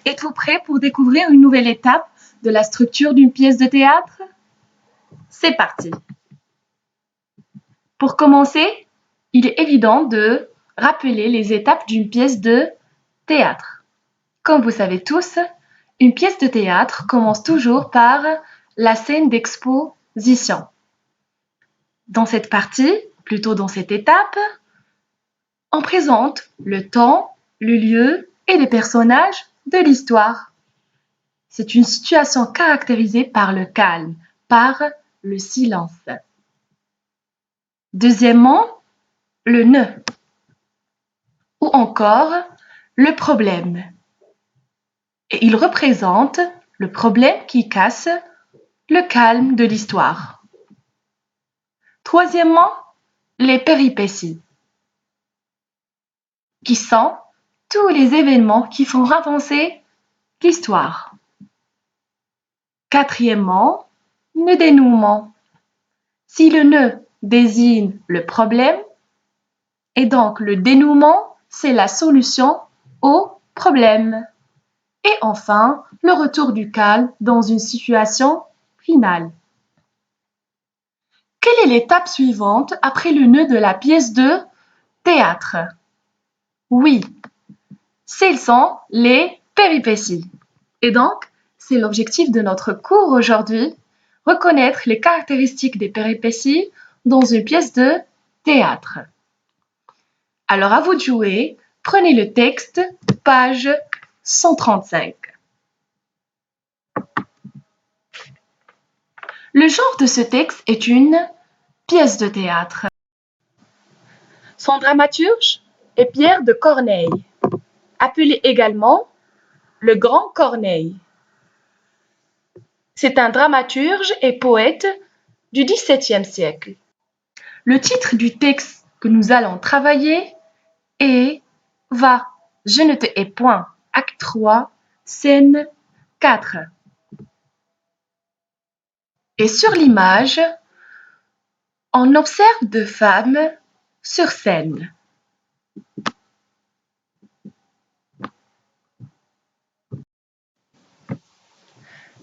Êtes-vous prêt pour découvrir une nouvelle étape de la structure d'une pièce de théâtre? C'est parti! Pour commencer, il est évident de rappeler les étapes d'une pièce de théâtre. Comme vous savez tous, une pièce de théâtre commence toujours par la scène d'exposition. Dans cette partie, plutôt dans cette étape, on présente le temps, le lieu et les personnages de l'histoire. C'est une situation caractérisée par le calme, par le silence. Deuxièmement, le nœud ou encore le problème. Et il représente le problème qui casse le calme de l'histoire. Troisièmement, les péripéties, qui sont tous les événements qui font avancer l'histoire. Quatrièmement, le dénouement. Si le nœud désigne le problème, et donc le dénouement, c'est la solution au problème. Et enfin, le retour du calme dans une situation finale. Quelle est l'étape suivante après le nœud de la pièce de théâtre? Oui, ce sont les péripéties. Et donc, c'est l'objectif de notre cours aujourd'hui, reconnaître les caractéristiques des péripéties dans une pièce de théâtre. Alors à vous de jouer, prenez le texte, page 135. Le genre de ce texte est une pièce de théâtre. Son dramaturge est Pierre de Corneille, appelé également le Grand Corneille. C'est un dramaturge et poète du XVIIe siècle. Le titre du texte que nous allons travailler est « Va, je ne te hais point », acte 3, scène 4. Et sur l'image, on observe deux femmes sur scène.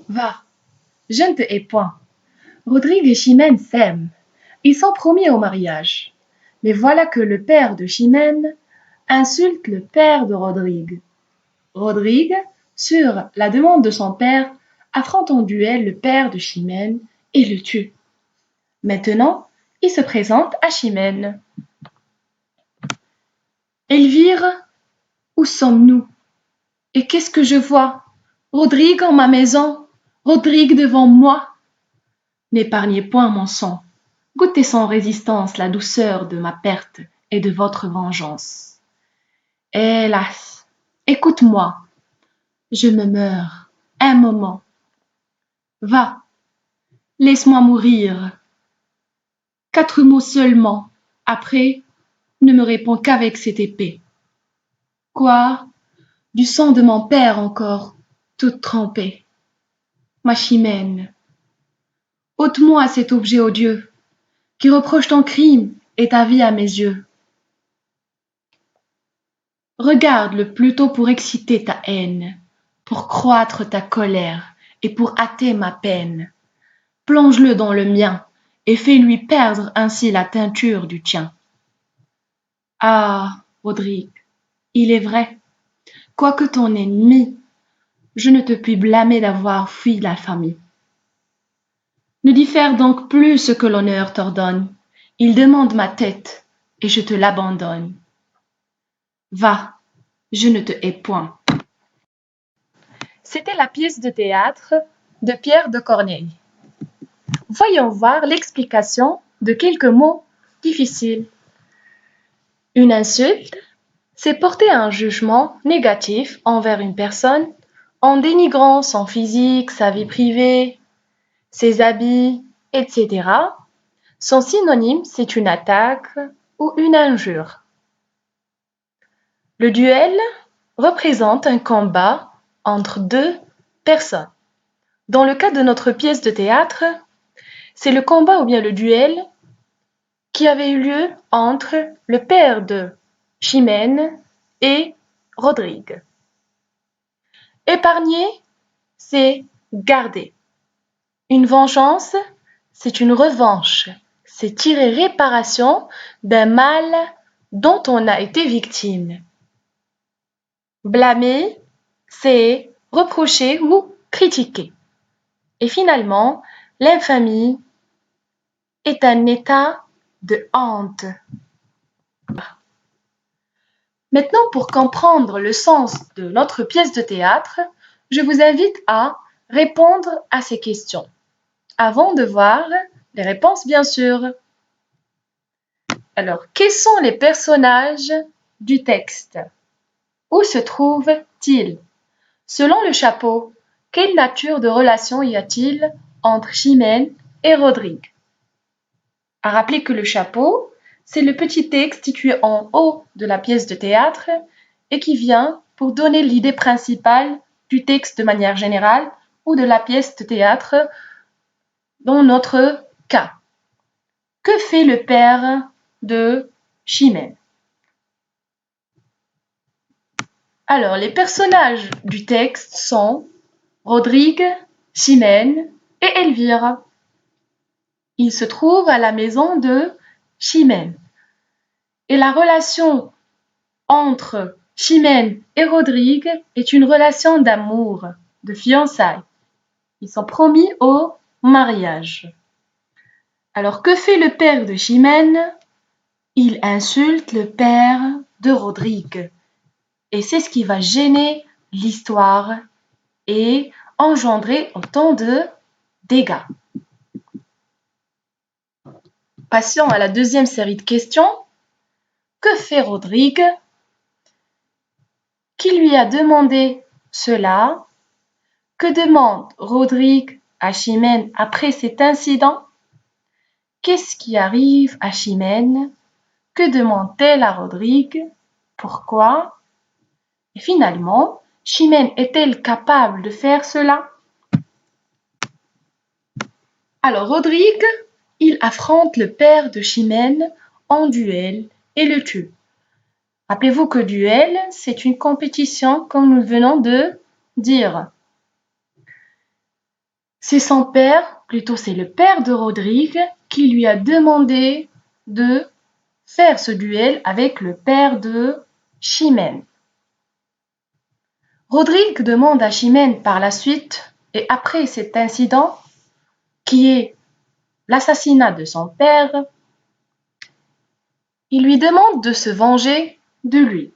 Va, je ne te hais point. Rodrigue et Chimène s'aiment. Ils sont promis au mariage. Mais voilà que le père de Chimène insulte le père de Rodrigue. Rodrigue, sur la demande de son père, affronte en duel le père de Chimène et le tue. Maintenant, il se présente à Chimène. Elvire, où sommes-nous? Et qu'est-ce que je vois? Rodrigue en ma maison, Rodrigue devant moi. N'épargnez point mon sang, goûtez sans résistance la douceur de ma perte et de votre vengeance. Hélas, écoute-moi, je me meurs, un moment. Va, laisse-moi mourir. 4 mots seulement, après, ne me réponds qu'avec cette épée. Quoi? Du sang de mon père encore, toute trempée. Ma Chimène, ôte-moi cet objet odieux, qui reproche ton crime et ta vie à mes yeux. Regarde-le plutôt pour exciter ta haine, pour croître ta colère et pour hâter ma peine. Plonge-le dans le mien et fais-lui perdre ainsi la teinture du tien. Ah, Rodrigue, il est vrai, quoique ton ennemi, je ne te puis blâmer d'avoir fui la famille. Ne diffère donc plus ce que l'honneur t'ordonne. Il demande ma tête et je te l'abandonne. Va, je ne te hais point. C'était la pièce de théâtre de Pierre de Corneille. Voyons voir l'explication de quelques mots difficiles. Une insulte, c'est porter un jugement négatif envers une personne en dénigrant son physique, sa vie privée, ses habits, etc. Son synonyme, c'est une attaque ou une injure. Le duel représente un combat entre deux personnes. Dans le cas de notre pièce de théâtre, c'est le combat ou bien le duel qui avait eu lieu entre le père de Chimène et Rodrigue. Épargner, c'est garder. Une vengeance, c'est une revanche. C'est tirer réparation d'un mal dont on a été victime. Blâmer, c'est reprocher ou critiquer. Et finalement, l'infamie est un état de honte. Maintenant, pour comprendre le sens de notre pièce de théâtre, je vous invite à répondre à ces questions. Avant de voir les réponses, bien sûr. Alors, quels sont les personnages du texte? Où se trouvent-ils? Selon le chapeau, quelle nature de relation y a-t-il entre Chimène et Rodrigue? À rappeler que le chapeau, c'est le petit texte situé en haut de la pièce de théâtre et qui vient pour donner l'idée principale du texte de manière générale ou de la pièce de théâtre dans notre cas. Que fait le père de Chimène? Alors, les personnages du texte sont Rodrigue, Chimène et Elvire. Ils se trouvent à la maison de Chimène. Et la relation entre Chimène et Rodrigue est une relation d'amour, de fiançailles. Ils sont promis au mariage. Alors, que fait le père de Chimène? Il insulte le père de Rodrigue. Et c'est ce qui va gêner l'histoire et engendrer autant de dégâts. Passons à la deuxième série de questions. Que fait Rodrigue? Qui lui a demandé cela? Que demande Rodrigue à Chimène après cet incident? Qu'est-ce qui arrive à Chimène? Que demande-t-elle à Rodrigue? Pourquoi? Et finalement, Chimène est-elle capable de faire cela? Alors Rodrigue, il affronte le père de Chimène en duel et le tue. Rappelez-vous que duel, c'est une compétition comme nous venons de dire. C'est son père, plutôt c'est le père de Rodrigue, qui lui a demandé de faire ce duel avec le père de Chimène. Rodrigue demande à Chimène par la suite, et après cet incident, qui est l'assassinat de son père, il lui demande de se venger de lui.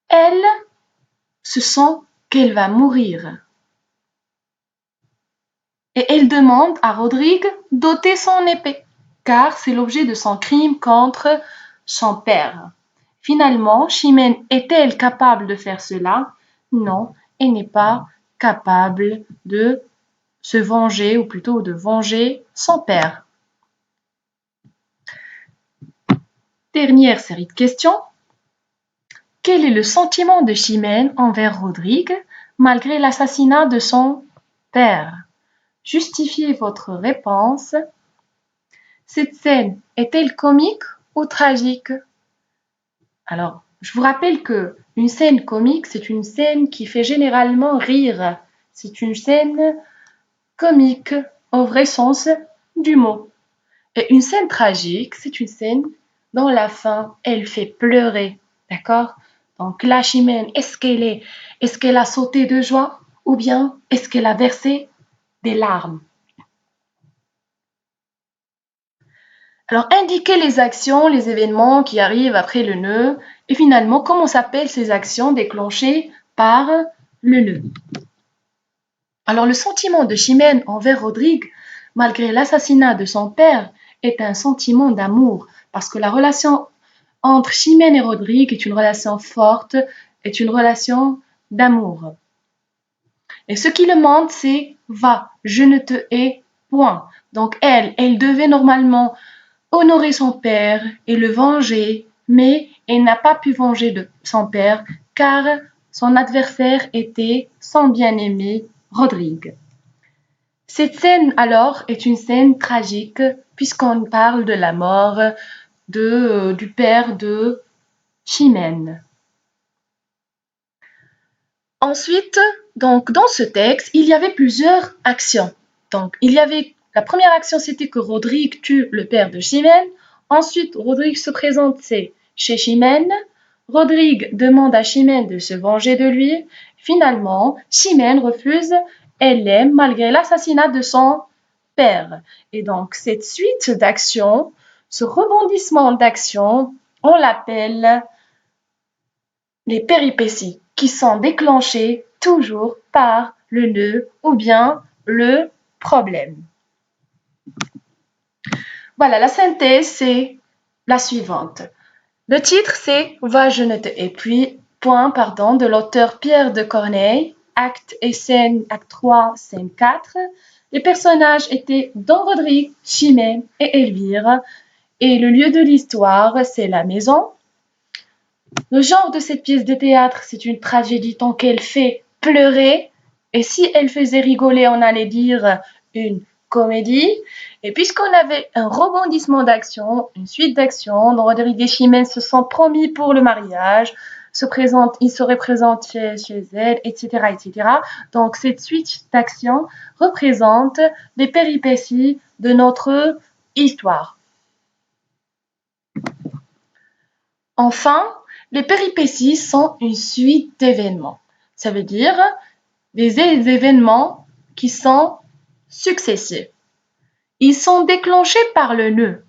Elle se sent qu'elle va mourir. Et elle demande à Rodrigue d'ôter son épée, car c'est l'objet de son crime contre son père. Finalement, Chimène est-elle capable de faire cela? Non, elle n'est pas capable de se venger, ou plutôt de venger son père. Dernière série de questions. Quel est le sentiment de Chimène envers Rodrigue malgré l'assassinat de son père? Justifiez votre réponse. Cette scène est-elle comique ou tragique? Alors, je vous rappelle que une scène comique, c'est une scène qui fait généralement rire. C'est une scène comique au vrai sens du mot. Et une scène tragique, c'est une scène dont la fin, elle fait pleurer. D'accord? Donc la Chimène, est-ce qu'elle a sauté de joie ou bien est-ce qu'elle a versé des larmes? Alors, indiquez les actions, les événements qui arrivent après le nœud et finalement, comment s'appellent ces actions déclenchées par le nœud. Alors, le sentiment de Chimène envers Rodrigue, malgré l'assassinat de son père, est un sentiment d'amour parce que la relation entre Chimène et Rodrigue est une relation forte, est une relation d'amour. Et ce qui le montre, c'est « va, je ne te hais point ». Donc elle devait normalement honorer son père et le venger, mais elle n'a pas pu venger de son père car son adversaire était son bien-aimé Rodrigue. Cette scène alors est une scène tragique puisqu'on parle de la mort du père de Chimène. Ensuite, donc, dans ce texte, il y avait plusieurs actions. Donc, la première action, c'était que Rodrigue tue le père de Chimène. Ensuite, Rodrigue se présente chez Chimène. Rodrigue demande à Chimène de se venger de lui. Finalement, Chimène refuse et l'aime malgré l'assassinat de son père. Et donc, cette suite d'actions, ce rebondissement d'actions, on l'appelle les péripéties qui sont déclenchées toujours par le nœud ou bien le problème. Voilà, la synthèse, c'est la suivante. Le titre, c'est Va, je ne te puis, de l'auteur Pierre de Corneille, acte et scène, acte 3, scène 4. Les personnages étaient Don Rodrigue, Chimène et Elvire. Et le lieu de l'histoire, c'est la maison. Le genre de cette pièce de théâtre, c'est une tragédie tant qu'elle fait pleurer. Et si elle faisait rigoler, on allait dire une comédie. Et puisqu'on avait un rebondissement d'action, une suite d'actions, dont Rodrigue et Chimène se sont promis pour le mariage, ils se représentent chez elle, etc., etc. Donc cette suite d'actions représente les péripéties de notre histoire. Enfin, les péripéties sont une suite d'événements. Ça veut dire des événements qui sont successifs. Ils sont déclenchés par le nœud.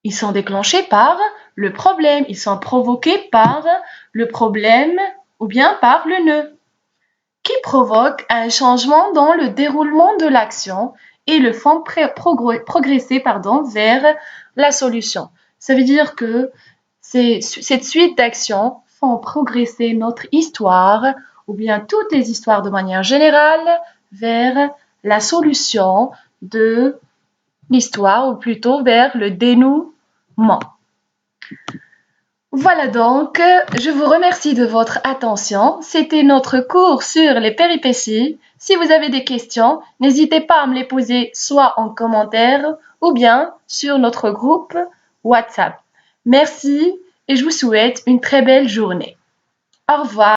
Ils sont déclenchés par le problème. Ils sont provoqués par le problème ou bien par le nœud, qui provoque un changement dans le déroulement de l'action et le font progresser vers la solution. Ça veut dire que cette suite d'actions font progresser notre histoire ou bien toutes les histoires de manière générale vers la solution de l'histoire ou plutôt vers le dénouement. Voilà donc, je vous remercie de votre attention. C'était notre cours sur les péripéties. Si vous avez des questions, n'hésitez pas à me les poser soit en commentaire ou bien sur notre groupe WhatsApp. Merci et je vous souhaite une très belle journée. Au revoir.